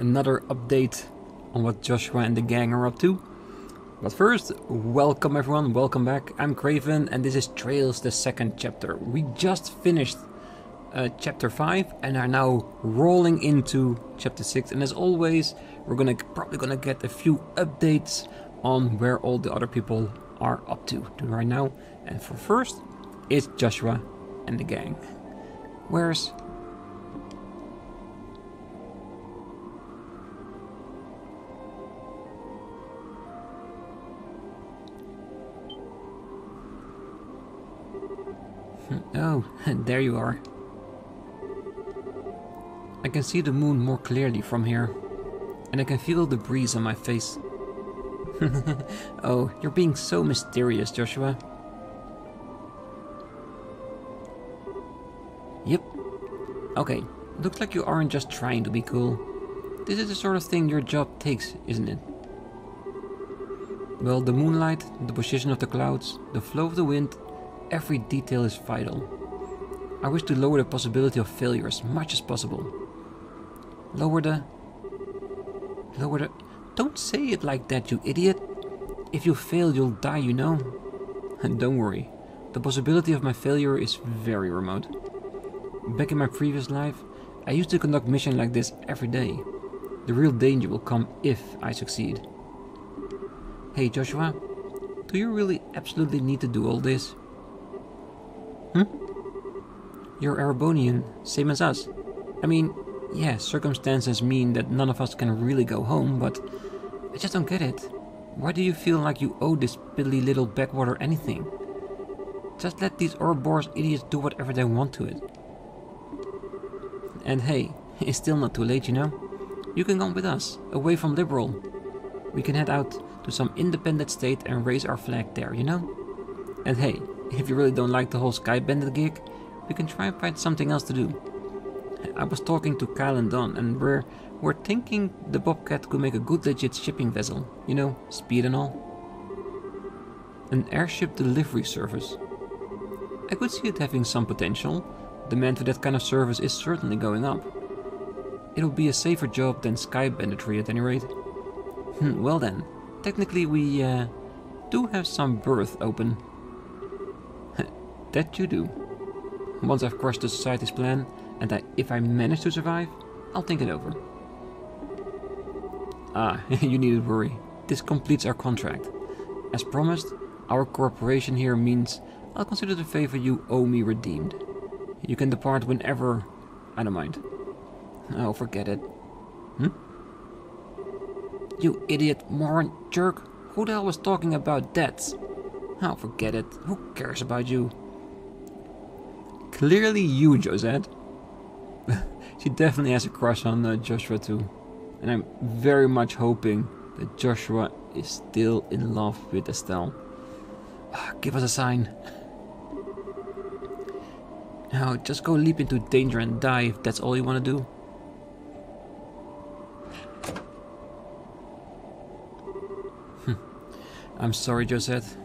another update on what Joshua and the gang are up to. But first, welcome everyone, welcome back. I'm Craven and this is Trails, the second chapter. We just finished chapter 5 and are now rolling into chapter 6. And as always, we're probably gonna get a few updates on where all the other people are up to right now. And for first, it's Joshua and the gang. Where's... Oh, there you are. I can see the moon more clearly from here, and I can feel the breeze on my face. Oh, you're being so mysterious, Joshua. Yep. Okay, looks like you aren't just trying to be cool. This is the sort of thing your job takes, isn't it? Well, the moonlight, the position of the clouds, the flow of the wind, every detail is vital. I wish to lower the possibility of failure as much as possible. Lower the... Don't say it like that, you idiot. If you fail, you'll die, you know. And don't worry, the possibility of my failure is very remote. Back in my previous life, I used to conduct missions like this every day. The real danger will come if I succeed. Hey Joshua, do you really absolutely need to do all this? You're Ouroborean, same as us. I mean, yeah, circumstances mean that none of us can really go home, but I just don't get it. Why do you feel like you owe this piddly little backwater anything? Just let these Ouroboros idiots do whatever they want to it. And hey, it's still not too late, you know? You can come with us, away from Liberl. We can head out to some independent state and raise our flag there, you know? And hey, if you really don't like the whole Sky Bandit gig, we can try and find something else to do. I was talking to Kyle and Don, and we're thinking the Bobcat could make a good legit shipping vessel. You know, speed and all. An airship delivery service. I could see it having some potential. Demand for that kind of service is certainly going up. It'll be a safer job than Sky Banditry at any rate. Well then, technically we do have some berth open. That you do. Once I've crushed the society's plan, and if I manage to survive, I'll think it over. Ah, you needn't worry. This completes our contract. As promised, our cooperation here means I'll consider the favor you owe me redeemed. You can depart whenever... I don't mind. Oh, forget it. You idiot, moron, jerk. Who the hell was talking about debts? Oh, forget it. Who cares about you? Clearly you, Josette. She definitely has a crush on Joshua too. And I'm very much hoping that Joshua is still in love with Estelle. Give us a sign. Now, just go leap into danger and die if that's all you want to do. I'm sorry, Josette.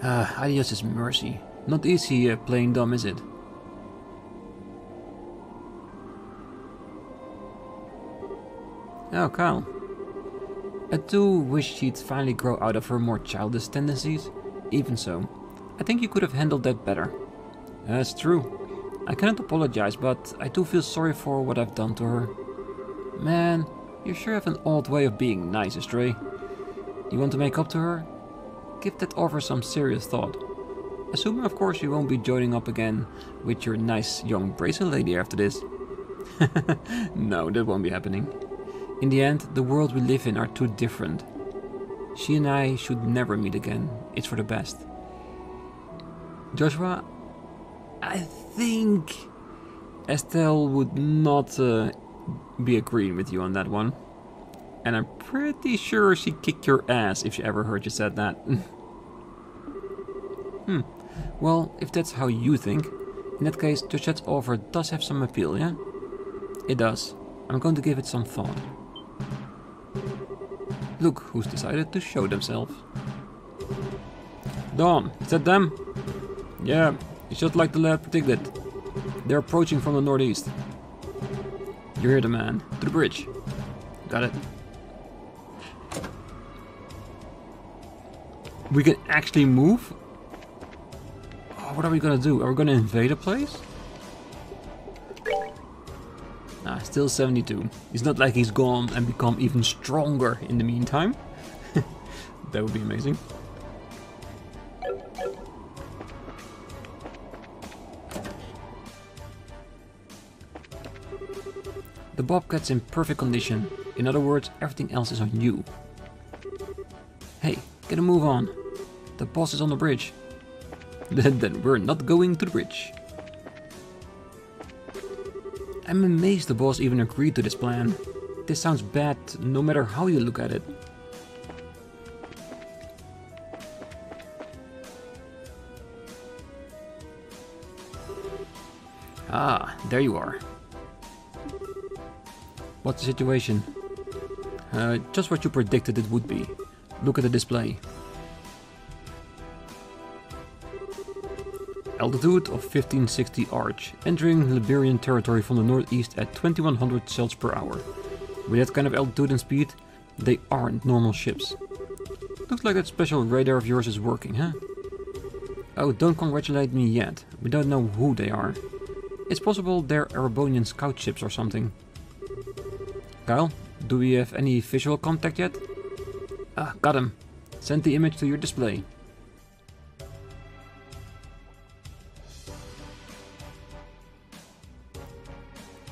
Adios is mercy. Not easy playing dumb, is it? Oh, Kyle. I do wish she'd finally grow out of her more childish tendencies. Even so, I think you could have handled that better. That's true. I cannot apologize, but I do feel sorry for what I've done to her. Man, you sure have an odd way of being nice, Astray. You want to make up to her? Give that offer some serious thought. Assuming, of course, you won't be joining up again with your nice young bracelet lady after this. No, that won't be happening. In the end, the world we live in are too different. She and I should never meet again. It's for the best. Joshua, I think Estelle would not be agreeing with you on that one. And I'm pretty sure she'd kick your ass if she ever heard you said that. Well, if that's how you think, in that case, Josette's offer does have some appeal, yeah? It does. I'm going to give it some thought. Look who's decided to show themselves. Dawn, is that them? Yeah, it's just like the lad predicted. They're approaching from the northeast. You're the man. To the bridge. Got it. We can actually move? Oh, what are we gonna do? Are we gonna invade a place? Nah, still 72. It's not like he's gone and become even stronger in the meantime. That would be amazing. The Bobcat's in perfect condition. In other words, everything else is on you. Hey, get a move on. The boss is on the bridge. Then we're not going to the bridge. I'm amazed the boss even agreed to this plan. This sounds bad no matter how you look at it. Ah, there you are. What's the situation? Just what you predicted it would be. Look at the display. Altitude of 1560 arch, entering Liberian territory from the northeast at 2100 cells per hour. With that kind of altitude and speed, they aren't normal ships. Looks like that special radar of yours is working, huh? Oh, don't congratulate me yet. We don't know who they are. It's possible they're Erebonian scout ships or something. Kyle, do we have any visual contact yet? Ah, got him. Send the image to your display.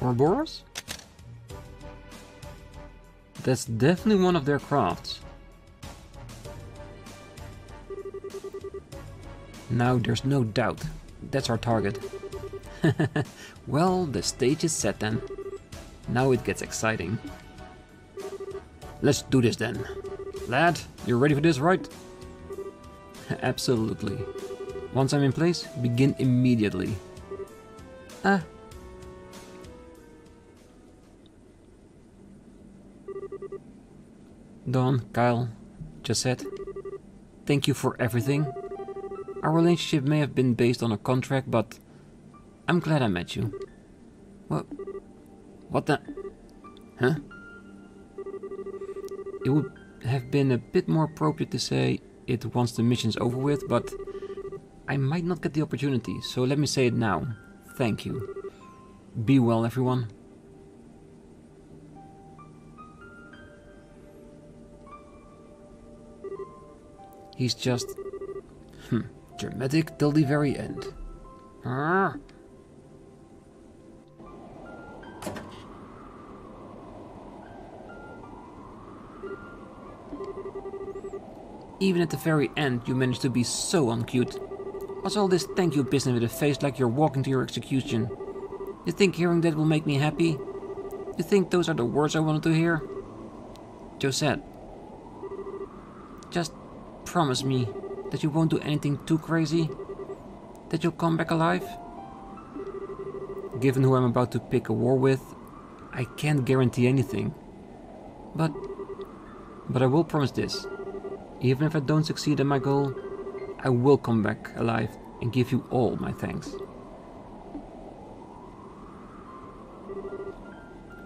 Ouroboros? That's definitely one of their crafts. Now there's no doubt. That's our target. Well, the stage is set then. Now it gets exciting. Let's do this then. Lad, you're ready for this, right? Absolutely. Once I'm in place, begin immediately. Dawn, Kyle, Josette, thank you for everything. Our relationship may have been based on a contract, but I'm glad I met you. What the? Huh? It would have been a bit more appropriate to say it once the mission's over with, but I might not get the opportunity, so let me say it now. Thank you. Be well, everyone. He's just... dramatic till the very end. Even at the very end, you managed to be so uncute. What's all this thank you business with a face like you're walking to your execution? You think hearing that will make me happy? You think those are the words I wanted to hear? Josette, just promise me that you won't do anything too crazy? That you'll come back alive? Given who I'm about to pick a war with, I can't guarantee anything. But I will promise this. Even if I don't succeed in my goal, I will come back alive and give you all my thanks.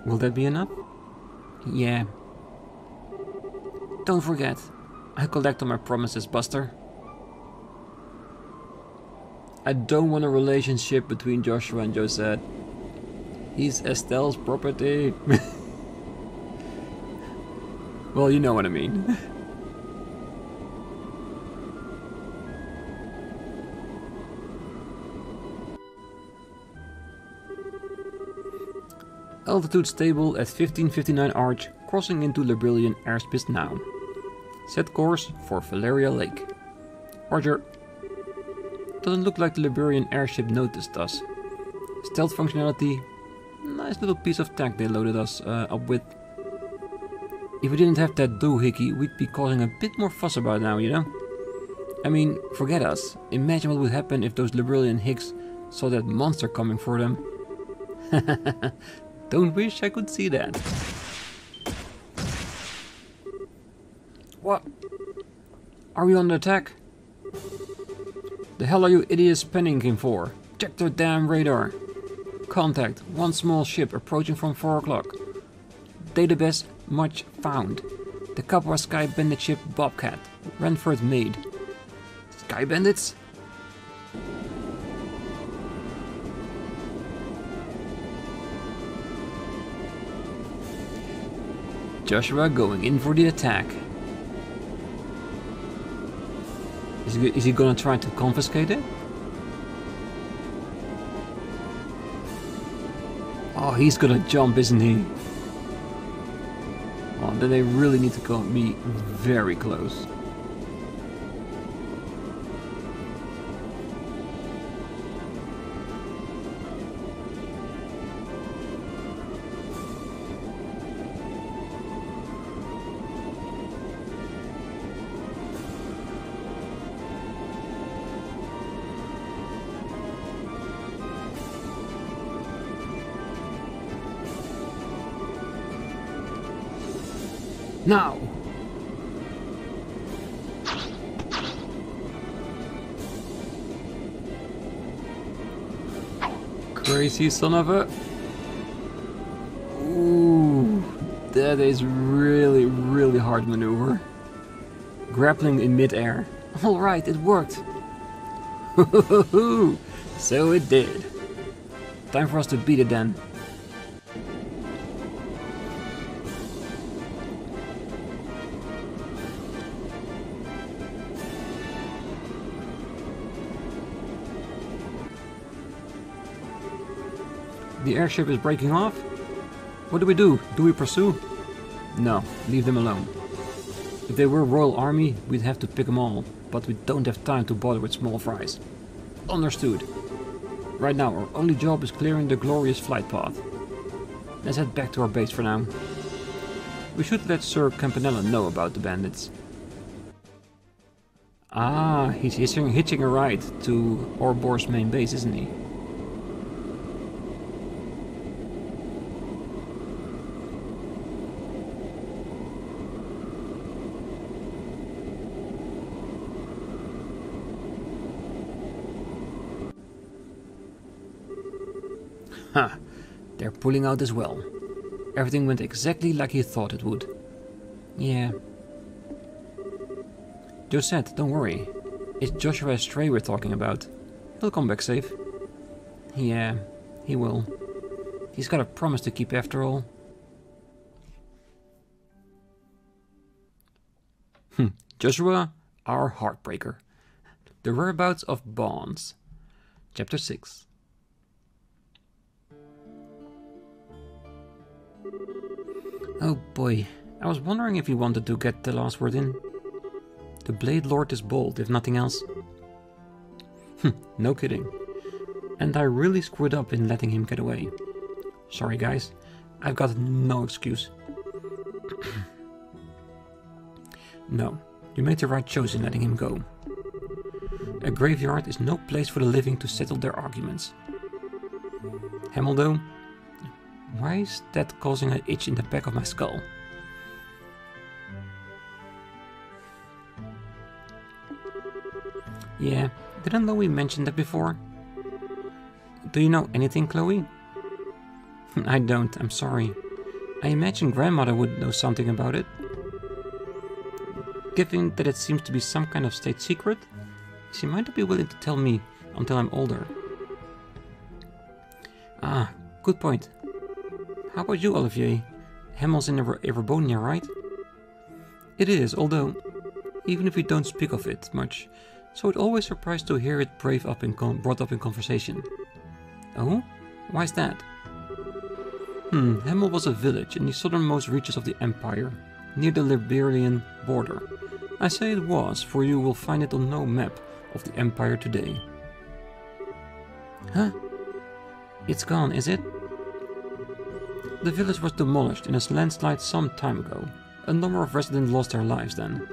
Will that be enough? Yeah. Don't forget, I collect on my promises, Buster. I don't want a relationship between Joshua and Josette. He's Estelle's property. Well, you know what I mean. Altitude stable at 1559 arch, crossing into Liberalian airspace now. Set course for Valeria Lake. Roger. Doesn't look like the Liberian airship noticed us. Stealth functionality. Nice little piece of tech they loaded us up with. If we didn't have that doohickey, we'd be causing a bit more fuss about it now, you know? I mean, forget us. Imagine what would happen if those Liberalian hicks saw that monster coming for them. Don't wish I could see that. What? Are we under attack? The hell are you idiots panicking for? Check their damn radar. Contact, one small ship approaching from 4 o'clock. Database much found. The Capua Sky Bandit ship Bobcat, Renford made. Sky Bandits? Joshua going in for the attack. Is he gonna try to confiscate it? Oh, he's gonna jump, isn't he? Oh, then they really need to be very close. Now! Crazy son of a... Ooh, that is really hard maneuver. Grappling in mid-air. Alright, it worked. So it did. Time for us to beat it then. The airship is breaking off. What do we do? Do we pursue? No, leave them alone. If they were Royal Army, we'd have to pick them all, but we don't have time to bother with small fries. Understood. Right now, our only job is clearing the glorious flight path. Let's head back to our base for now. We should let Sir Campanella know about the bandits. Ah, he's hitching a ride to Ouroboros' main base, isn't he? Ha! They're pulling out as well. Everything went exactly like he thought it would. Yeah. Josette, don't worry. It's Joshua Stray we're talking about. He'll come back safe. Yeah, he will. He's got a promise to keep after all. Joshua, our heartbreaker. The whereabouts of Bonds. Chapter 6. Oh boy, I was wondering if you wanted to get the last word in. The Blade Lord is bold, if nothing else. No kidding. And I really screwed up in letting him get away. Sorry guys, I've got no excuse. No, you made the right choice in letting him go. A graveyard is no place for the living to settle their arguments. Hamel though? Why is that causing an itch in the back of my skull? Yeah, didn't know we mentioned that before. Do you know anything, Chloe? I don't, I'm sorry. I imagine grandmother would know something about it. Given that it seems to be some kind of state secret, she might not be willing to tell me until I'm older. Ah, good point. How about you, Olivier? Hamel's in Everbonia, right? It is, although, even if we don't speak of it much, so it always surprised to hear it brought up in conversation. Oh? Why is that? Hamel was a village in the southernmost reaches of the Empire, near the Liberian border. I say it was, for you will find it on no map of the Empire today. Huh? It's gone, is it? The village was demolished in a landslide some time ago. A number of residents lost their lives then.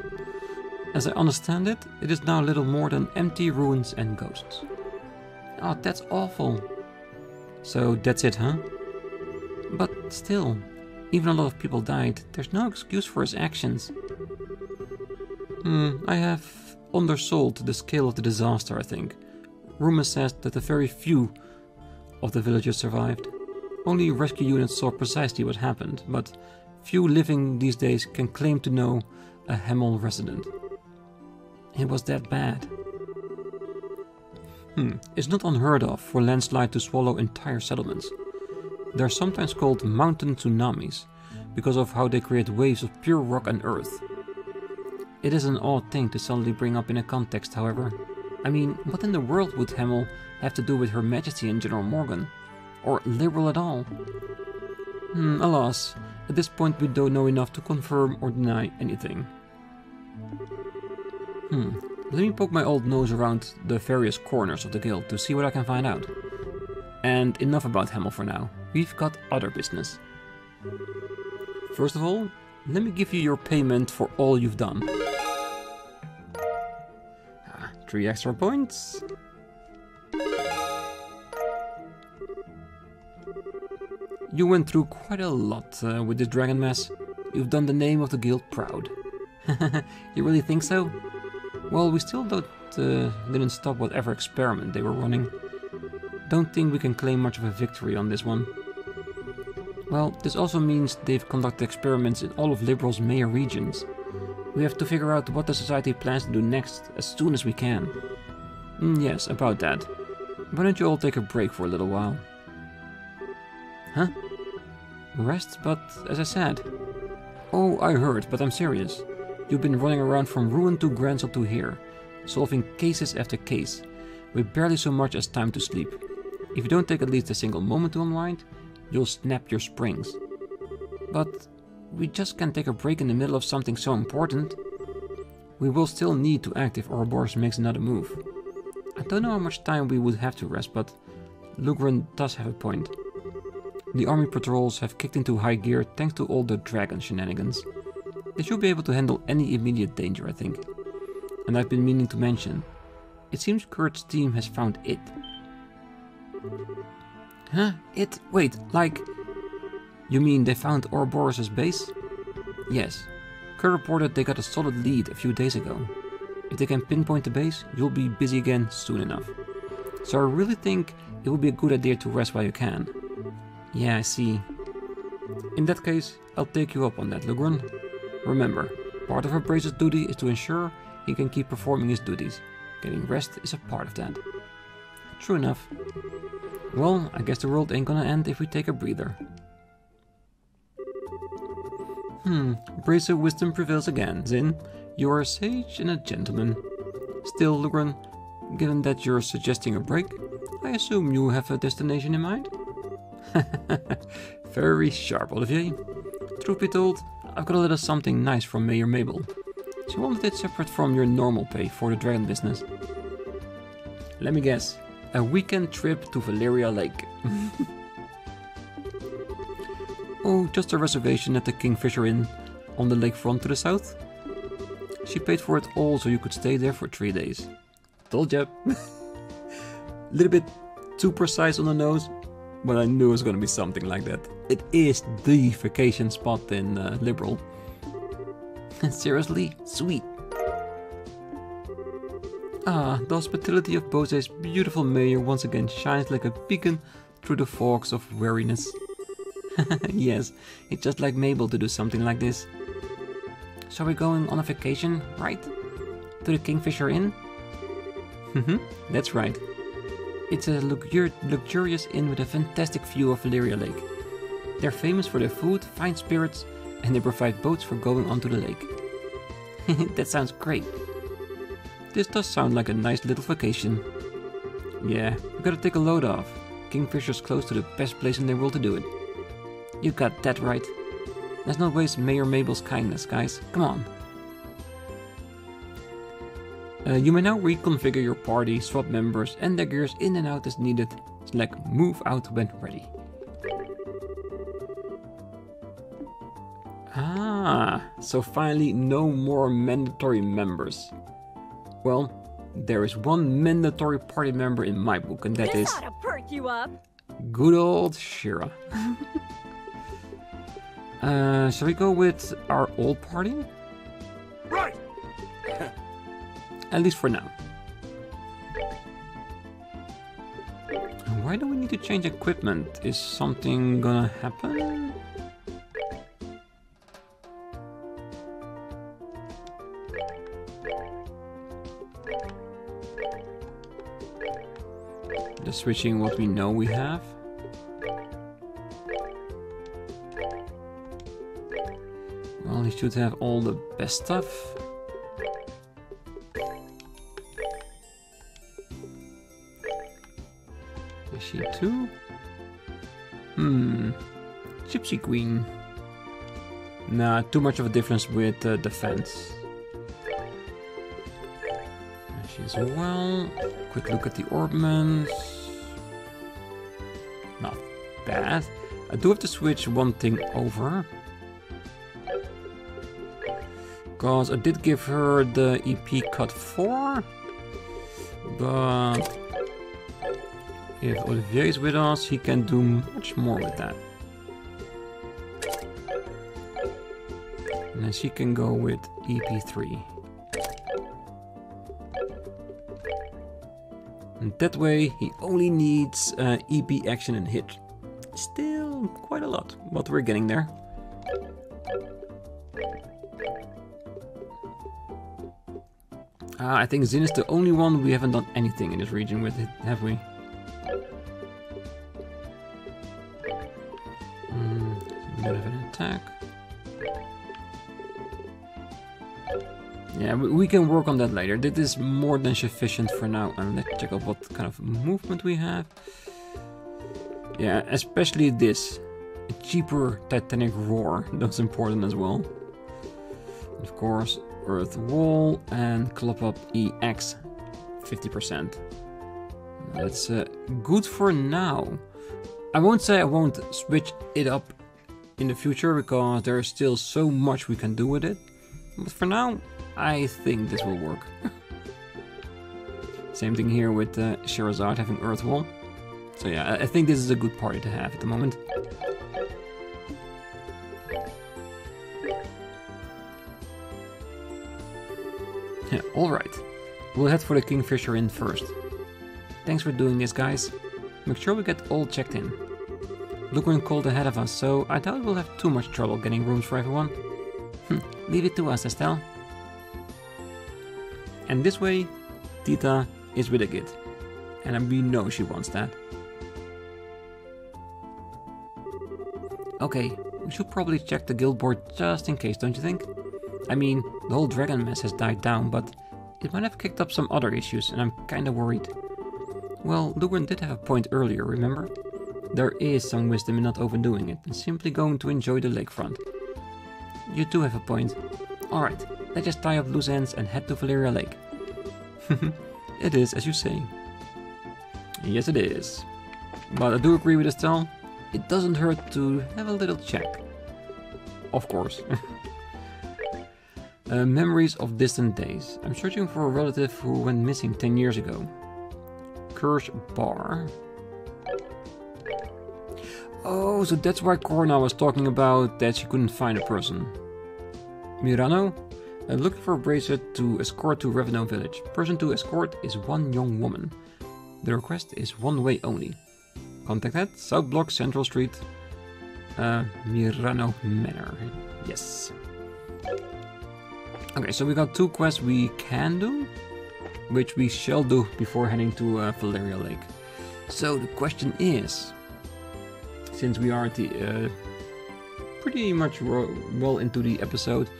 As I understand it, it is now little more than empty ruins and ghosts. Oh, that's awful. So that's it, huh? But still, even a lot of people died. There's no excuse for his actions. I have undersold the scale of the disaster, I think. Rumor says that a very few of the villagers survived. Only rescue units saw precisely what happened, but few living these days can claim to know a Hemel resident. It was that bad. It's not unheard of for landslide to swallow entire settlements. They are sometimes called mountain tsunamis, because of how they create waves of pure rock and earth. It is an odd thing to suddenly bring up in a context, however. I mean, what in the world would Hemel have to do with Her Majesty and General Morgan? Or Liberl at all? Alas, at this point we don't know enough to confirm or deny anything. Let me poke my old nose around the various corners of the guild to see what I can find out. And enough about Hemel for now. We've got other business. First of all, let me give you your payment for all you've done. 3 extra points. You went through quite a lot with this dragon mess. You've done the name of the guild proud. You really think so? Well, we still didn't stop whatever experiment they were running. Don't think we can claim much of a victory on this one. Well, this also means they've conducted experiments in all of Liberl's mayor regions. We have to figure out what the society plans to do next as soon as we can. Yes, about that. Why don't you all take a break for a little while? Huh? Rest, but as I said. Oh, I heard, but I'm serious. You've been running around from Ruin to Grancel to here, solving cases after case, with barely so much as time to sleep. If you don't take at least a single moment to unwind, you'll snap your springs. But we just can't take a break in the middle of something so important. We will still need to act if Ouroboros makes another move. I don't know how much time we would have to rest, but Lugren does have a point. The army patrols have kicked into high gear thanks to all the dragon shenanigans. They should be able to handle any immediate danger, I think. And I've been meaning to mention, it seems Kurt's team has found it. Huh? It? Wait, like... You mean they found Ouroboros' base? Yes. Kurt reported they got a solid lead a few days ago. If they can pinpoint the base, you'll be busy again soon enough. So I really think it would be a good idea to rest while you can. Yeah, I see. In that case, I'll take you up on that, Lugren. Remember, part of Ouroboros' duty is to ensure he can keep performing his duties. Getting rest is a part of that. True enough. Well, I guess the world ain't gonna end if we take a breather. Bracer wisdom prevails again, Zin. You are a sage and a gentleman. Still, Lugren, given that you're suggesting a break, I assume you have a destination in mind? Very sharp, Olivier. Truth be told, I've got a little something nice from Mayor Maybelle. She wanted it separate from your normal pay for the dragon business. Let me guess, a weekend trip to Valeria Lake. Oh, just a reservation at the Kingfisher Inn on the lakefront to the south. She paid for it all so you could stay there for 3 days. Told ya. Little bit too precise on the nose, but I knew it was gonna be something like that. It is the vacation spot in Liberl. Seriously, sweet. Ah, the hospitality of Bose's beautiful mayor once again shines like a beacon through the fogs of weariness. Yes, it's just like Maybelle to do something like this. So we're going on a vacation, right? To the Kingfisher Inn? That's right. It's a luxurious inn with a fantastic view of Valeria Lake. They're famous for their food, fine spirits, and they provide boats for going onto the lake. That sounds great. This does sound like a nice little vacation. Yeah, we gotta take a load off. Kingfisher's close to the best place in the world to do it. You got that right. Let's not waste Mayor Maybelle's kindness, guys. Come on. You may now reconfigure your party, swap members and their gears in and out as needed. Select move out when ready. Ah, so finally no more mandatory members. Well, there is one mandatory party member in my book, and that is... This ought to perk you up. Good old Shira. Shall we go with our old party? Right. At least for now. Why do we need to change equipment? Is something gonna happen? Just switching what we know we have. Well, he should have all the best stuff. Is she too? Gypsy Queen. Nah, too much of a difference with defense. She as well. Quick look at the orbments. Not bad. I do have to switch one thing over. Because I did give her the EP cut 4. But if Olivier is with us, he can do much more with that. And then she can go with EP3. And that way he only needs EP action and hit. Still quite a lot, but we're getting there. I think Zin is the only one we haven't done anything in this region with it, have we? A bit of an attack. Yeah, we can work on that later. This is more than sufficient for now. And let's check out what kind of movement we have. Yeah, especially this. A cheaper Titanic Roar. That's important as well. Of course, Earth Wall and Club Up EX 50%. That's good for now. I won't say I won't switch it up in the future because there's still so much we can do with it. But for now, I think this will work. Same thing here with Sherazade having Earth Wall. So yeah, I think this is a good party to have at the moment. Yeah, alright. We'll head for the Kingfisher Inn first. Thanks for doing this, guys. Make sure we get all checked in. Look when cold ahead of us, so I doubt we'll have too much trouble getting rooms for everyone. Leave it to us, Estelle. And this way, Tita is with a kid. And we know she wants that. Okay, we should probably check the guild board just in case, don't you think? I mean, the whole dragon mess has died down, but it might have kicked up some other issues, and I'm kinda worried. Well, Lugren did have a point earlier, remember? There is some wisdom in not overdoing it, and simply going to enjoy the lakefront. You do have a point. Alright, let's just tie up loose ends and head to Valeria Lake. It is, as you say. Yes, it is. But I do agree with Estelle. It doesn't hurt to have a little check. Of course. Memories of distant days. I'm searching for a relative who went missing 10 years ago. Kirsch Bar. Oh, so that's why Corna was talking about that she couldn't find a person. Mirano? Looking for a bracelet to escort to Reveno village. Person to escort is one young woman. The request is one way only. Contact at South Block Central Street. Mirano Manor. Yes. Okay, so we got 2 quests we can do, which we shall do before heading to Valeria Lake. So the question is, since we are at the pretty much well into the episode,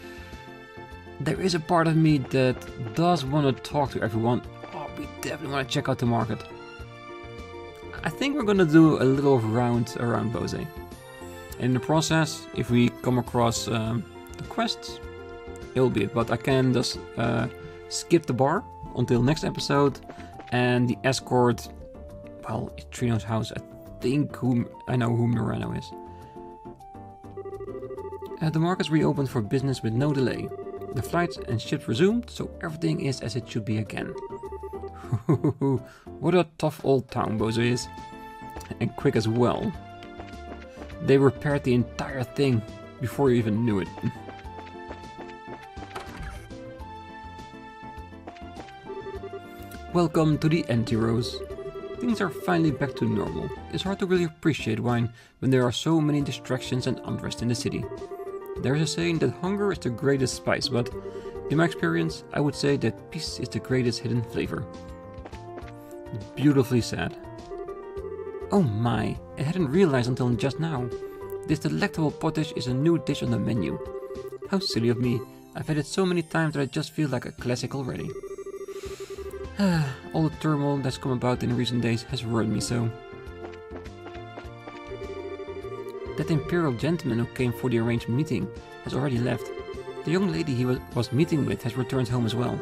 there is a part of me that does want to talk to everyone. Oh, we definitely want to check out the market. I think we're gonna do a little round around Bose. In the process, if we come across the quests, it'll be it. But I can just skip the bar until next episode, and the escort, well, Trino's house. I know who Mirano is. The market's reopened for business with no delay. The flights and ships resumed, so everything is as it should be again. What a tough old town Bose is. And quick as well. They repaired the entire thing before you even knew it. Welcome to the Anti-Rose. Things are finally back to normal. It's hard to really appreciate wine when there are so many distractions and unrest in the city. There's a saying that hunger is the greatest spice, but in my experience, I would say that peace is the greatest hidden flavor. Beautifully said. Oh my, I hadn't realized until just now. This delectable pottage is a new dish on the menu. How silly of me. I've had it so many times that I just feel like a classic already. All the turmoil that's come about in recent days has ruined me so. That imperial gentleman who came for the arranged meeting has already left. The young lady he was meeting with has returned home as well.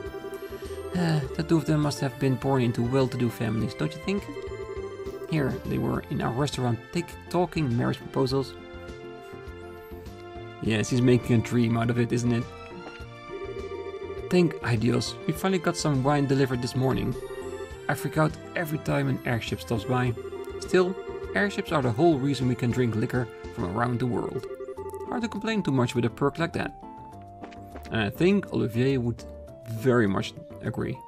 The two of them must have been born into well-to-do families, don't you think? Here they were in our restaurant talking marriage proposals. Yes, he's making a dream out of it, isn't it? Thank Ideos, we finally got some wine delivered this morning. I freak out every time an airship stops by. Still, airships are the whole reason we can drink liquor from around the world. Hard to complain too much with a perk like that. And I think Olivier would very much agree.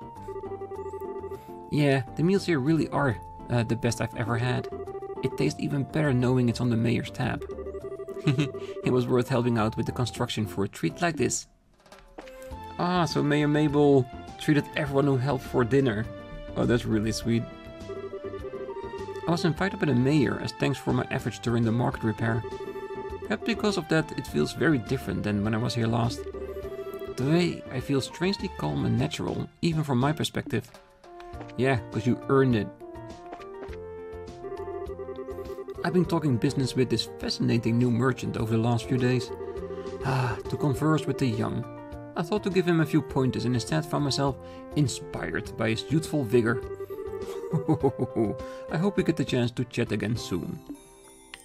Yeah, the meals here really are the best I've ever had. It tastes even better knowing it's on the mayor's tab. It was worth helping out with the construction for a treat like this. Ah, so Mayor Maybelle treated everyone who helped for dinner. Oh, that's really sweet. I was invited by the mayor as thanks for my efforts during the market repair. Perhaps because of that it feels very different than when I was here last. Today I feel strangely calm and natural, even from my perspective. Yeah, because you earned it. I've been talking business with this fascinating new merchant over the last few days. To converse with the young. I thought to give him a few pointers and instead found myself inspired by his youthful vigor. I hope we get the chance to chat again soon.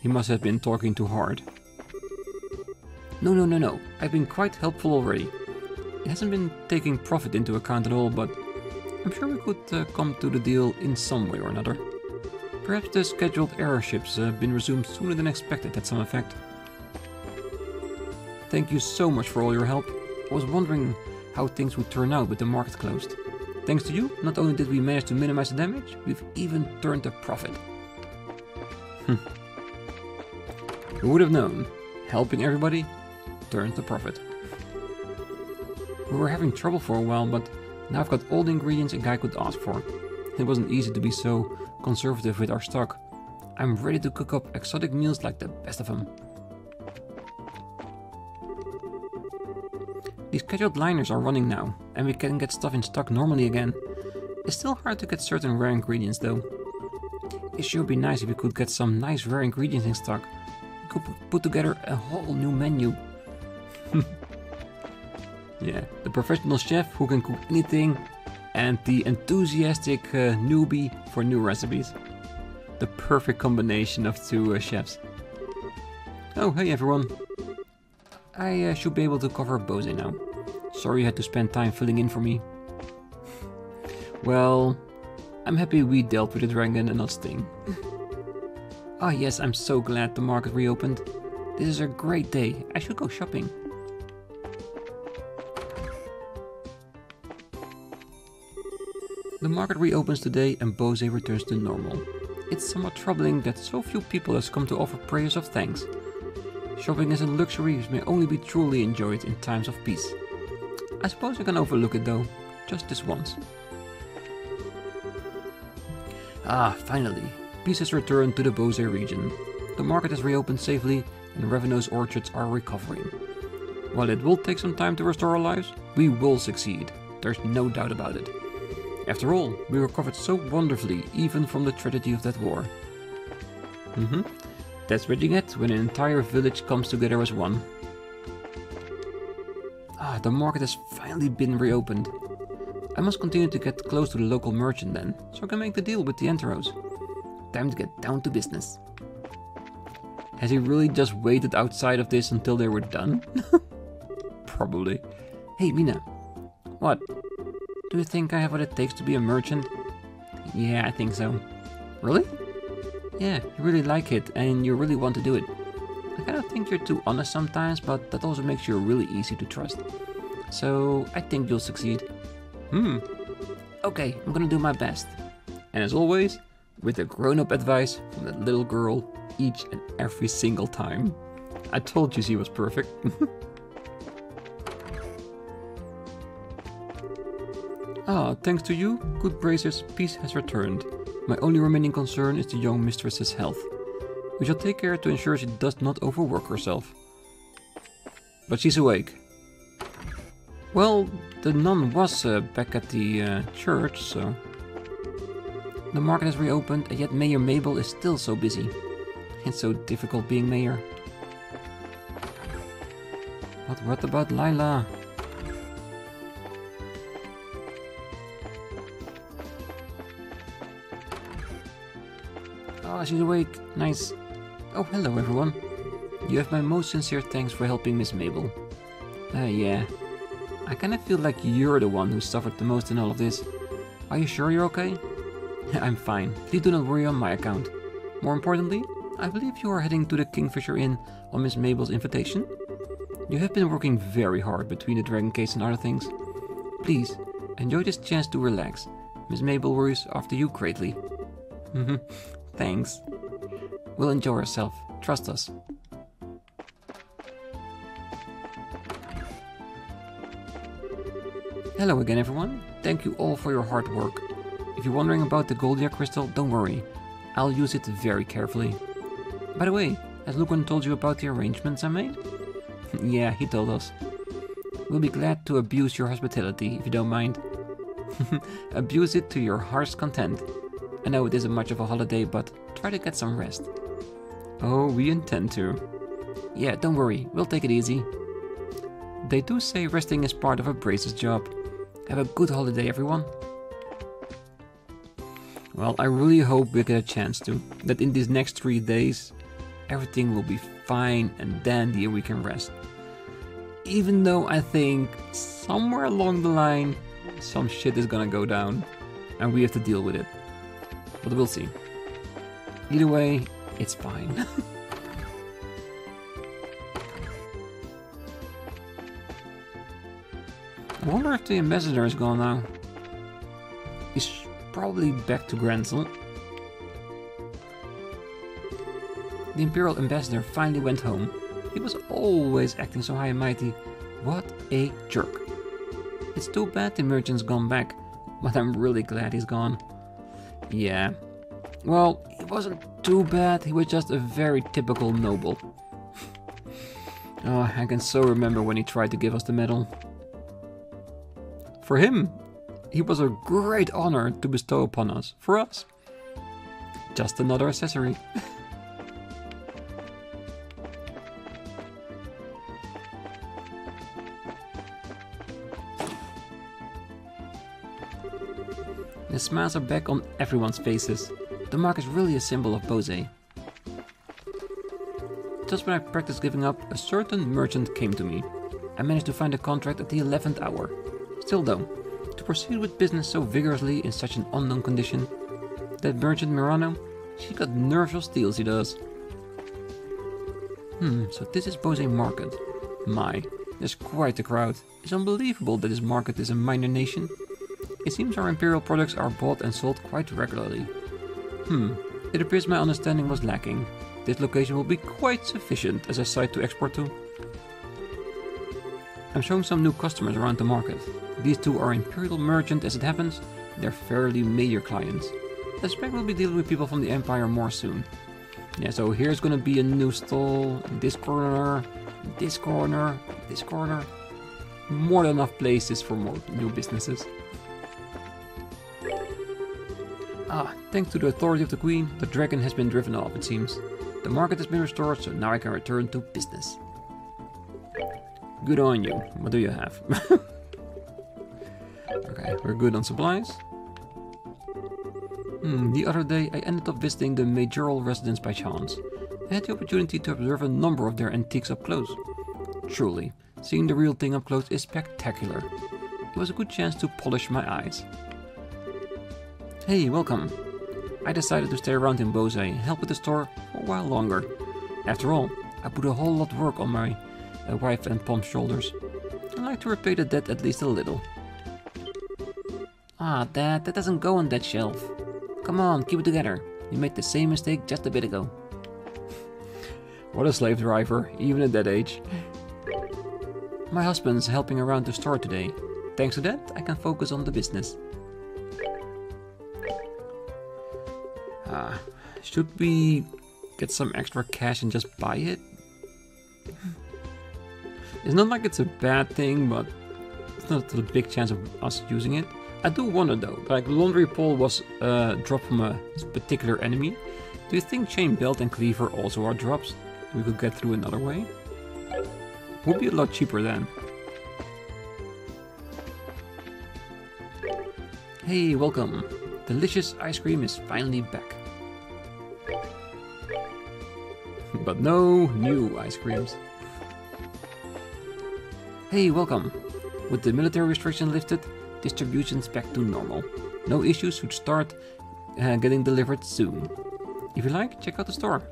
He must have been talking too hard. No. I've been quite helpful already. It hasn't been taking profit into account at all, but I'm sure we could come to the deal in some way or another. Perhaps the scheduled airships have been resumed sooner than expected had some effect. Thank you so much for all your help. I was wondering how things would turn out with the market closed. Thanks to you, not only did we manage to minimize the damage, we've even turned a profit. Who would have known? Helping everybody turns a profit. We were having trouble for a while, but now I've got all the ingredients a guy could ask for. It wasn't easy to be so conservative with our stock. I'm ready to cook up exotic meals like the best of them. The scheduled liners are running now, and we can get stuff in stock normally again. It's still hard to get certain rare ingredients though. It sure would be nice if we could get some nice rare ingredients in stock. We could put together a whole new menu. Yeah, the professional chef who can cook anything, and the enthusiastic newbie for new recipes. The perfect combination of two chefs. Oh, hey everyone. I should be able to cover Bose now. Sorry you had to spend time filling in for me. Well, I'm happy we dealt with the dragon and not Sting. Ah yes, I'm so glad the market reopened. This is a great day. I should go shopping. The market reopens today and Bose returns to normal. It's somewhat troubling that so few people has come to offer prayers of thanks. Shopping is a luxury which may only be truly enjoyed in times of peace. I suppose I can overlook it though, just this once. Ah, finally, peace has returned to the Bose region. The market has reopened safely and Ravenous orchards are recovering. While it will take some time to restore our lives, we will succeed. There's no doubt about it. After all, we recovered so wonderfully even from the tragedy of that war. That's what you get when an entire village comes together as one. Ah, the market has finally been reopened. I must continue to get close to the local merchant then, so I can make the deal with the Enteros. Time to get down to business. Has he really just waited outside of this until they were done? Probably. Hey Mina. What? Do you think I have what it takes to be a merchant? Yeah, I think so. Really? Yeah, you really like it and you really want to do it. I kind of think you're too honest sometimes, but that also makes you really easy to trust. So I think you'll succeed. Okay, I'm gonna do my best. And as always, with the grown-up advice from the little girl each and every single time. I told you she was perfect. Ah, thanks to you, good graces, peace has returned. My only remaining concern is the young mistress's health. We shall take care to ensure she does not overwork herself. But she's awake. Well, the nun was back at the church, so... The market has reopened, and yet Mayor Maybelle is still so busy. It's so difficult being mayor. What about Lila? Oh, she's awake. Nice. Oh, hello everyone. You have my most sincere thanks for helping Miss Maybelle. Yeah. I kinda feel like you're the one who suffered the most in all of this. Are you sure you're okay? I'm fine. Please do not worry on my account. More importantly, I believe you are heading to the Kingfisher Inn on Miss Maybelle's invitation. You have been working very hard between the dragon case and other things. Please, enjoy this chance to relax. Miss Maybelle worries after you greatly. Thanks. We'll enjoy ourselves. Trust us. Hello again everyone. Thank you all for your hard work. If you're wondering about the Goldia crystal, don't worry. I'll use it very carefully. By the way, has Lucan told you about the arrangements I made? Yeah, he told us. We'll be glad to abuse your hospitality, if you don't mind. Abuse it to your heart's content. I know it isn't much of a holiday, but try to get some rest. Oh, we intend to. Yeah, don't worry, we'll take it easy. They do say resting is part of a brace's job. Have a good holiday, everyone. Well, I really hope we get a chance to. That in these next 3 days, everything will be fine and dandy and we can rest. Even though I think somewhere along the line, some shit is gonna go down. And we have to deal with it. But we'll see. Either way, it's fine. I wonder if the ambassador is gone now. He's probably back to Grancel. The Imperial Ambassador finally went home. He was always acting so high and mighty. What a jerk. It's too bad the merchant's gone back, but I'm really glad he's gone. Yeah. Well, he wasn't too bad, he was just a very typical noble. Oh, I can so remember when he tried to give us the medal. For him, it was a great honor to bestow upon us. For us, just another accessory. The smiles are back on everyone's faces. The mark is really a symbol of Bose. Just when I practiced giving up, a certain merchant came to me. I managed to find a contract at the 11th hour. Still though, to proceed with business so vigorously in such an unknown condition, that merchant Mirano, she got nerves of steel, she does. So this is Bose Market. My, there's quite a crowd. It's unbelievable that this market is a minor nation. It seems our imperial products are bought and sold quite regularly. It appears my understanding was lacking. This location will be quite sufficient as a site to export to. I'm showing some new customers around the market. These two are imperial merchant as it happens. They're fairly major clients. I suspect we'll be dealing with people from the Empire more soon. Yeah, so here's gonna be a new stall, this corner, this corner, this corner. More than enough places for more new businesses. Thanks to the authority of the Queen, the dragon has been driven off, it seems. The market has been restored, so now I can return to business. Good on you. What do you have? Okay, we're good on supplies. The other day I ended up visiting the majoral residence by chance. I had the opportunity to observe a number of their antiques up close. Truly, seeing the real thing up close is spectacular. It was a good chance to polish my eyes. Hey, welcome. I decided to stay around in Bose and help with the store for a while longer. After all, I put a whole lot of work on my wife and Pom's shoulders. I'd like to repay the debt at least a little. Dad, that doesn't go on that shelf. Come on, keep it together. You made the same mistake just a bit ago. What a slave driver, even at that age. My husband's helping around the store today. Thanks to that, I can focus on the business. Should we get some extra cash and just buy it? It's not like it's a bad thing, but it's not a big chance of us using it. I do wonder though, like laundry pole was dropped from a particular enemy. Do you think chain belt and cleaver also are drops? We could get through another way? Would be a lot cheaper then. Hey, welcome. Delicious ice cream is finally back. But no new ice creams. Hey, welcome. With the military restriction lifted, distribution's back to normal. No issues should start getting delivered soon. If you like, check out the store.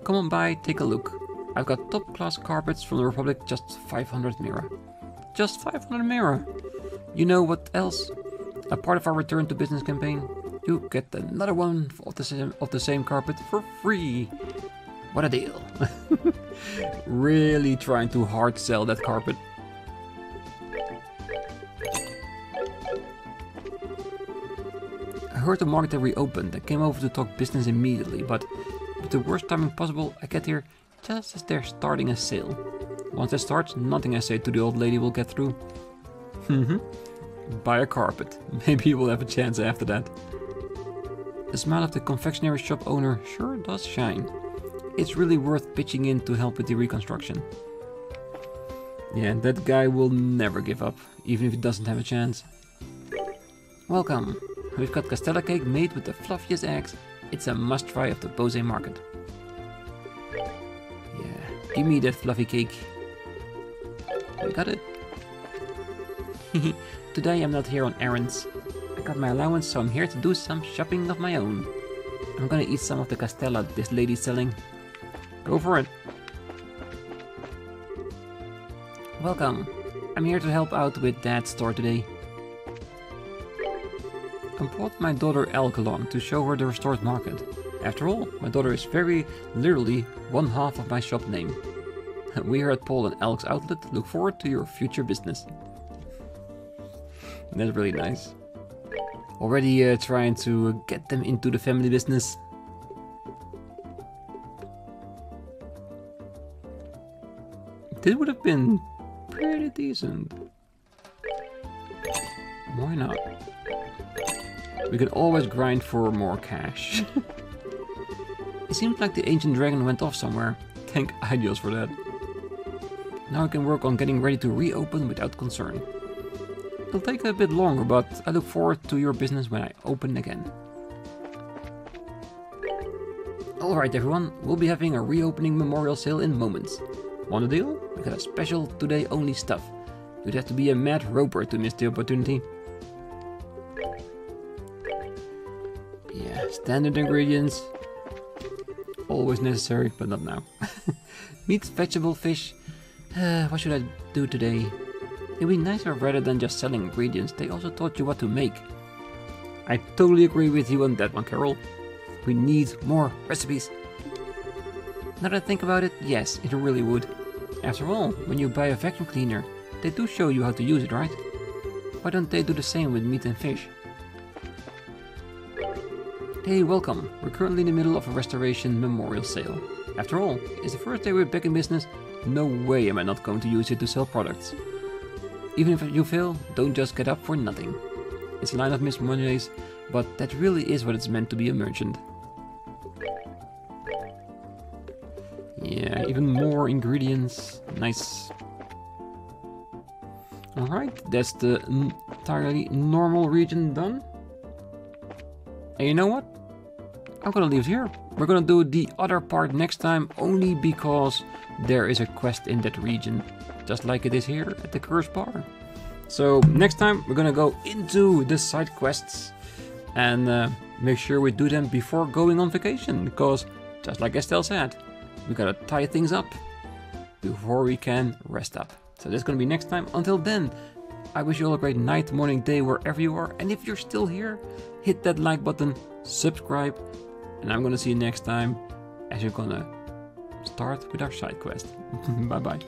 Come on by, take a look. I've got top class carpets from the Republic, just 500 mira. Just 500 mira. You know what else? A part of our return to business campaign, you get another one of the same carpet for free. What a deal. Really trying to hard sell that carpet. I heard the market had reopened and came over to talk business immediately, but with the worst timing possible, I get here just as they're starting a sale. Once that starts, nothing I say to the old lady will get through. Buy a carpet. Maybe we'll have a chance after that. The smile of the confectionery shop owner sure does shine. It's really worth pitching in to help with the reconstruction. Yeah, that guy will never give up, even if he doesn't have a chance. Welcome. We've got castella cake made with the fluffiest eggs. It's a must-try of the Bose market. Yeah, give me that fluffy cake. We got it. Today I'm not here on errands. I got my allowance, so I'm here to do some shopping of my own. I'm gonna eat some of the castella this lady's selling. Go for it. Welcome. I'm here to help out with Dad's store today. I brought my daughter Elk along to show her the restored market. After all, my daughter is very literally one half of my shop name. We here at Paul and Elk's outlet look forward to your future business. That's really nice. Already trying to get them into the family business. This would have been pretty decent. Why not? We can always grind for more cash. It seems like the ancient dragon went off somewhere. Thank Ideals for that. Now I can work on getting ready to reopen without concern. It'll take a bit longer, but I look forward to your business when I open again. Alright everyone, we'll be having a reopening memorial sale in moments. Want a deal? We got a special today only stuff. You'd have to be a mad roper to miss the opportunity. Yeah, standard ingredients. Always necessary, but not now. Meat, vegetable, fish. What should I do today? It'd be nicer rather than just selling ingredients, they also taught you what to make. I totally agree with you on that one, Carol. We need more recipes. Now that I think about it, yes, it really would. After all, when you buy a vacuum cleaner, they do show you how to use it, right? Why don't they do the same with meat and fish? Hey, welcome. We're currently in the middle of a restoration memorial sale. After all, it's the first day we're back in business. No way am I not going to use it to sell products. Even if you fail, don't just get up for nothing. It's a line of Miss Monet's, but that really is what it's meant to be a merchant. Yeah, even more ingredients. Nice. Alright, that's the entirely normal region done. And you know what? I'm gonna leave it here. We're gonna do the other part next time, only because there is a quest in that region, just like it is here at the Curse Bar. So next time we're gonna go into the side quests and make sure we do them before going on vacation, because just like Estelle said, we gotta tie things up before we can rest up. So that's gonna be next time. Until then, I wish you all a great night, morning, day, wherever you are. And if you're still here, hit that like button, subscribe, and I'm gonna see you next time as you're gonna start with our side quest. Bye bye.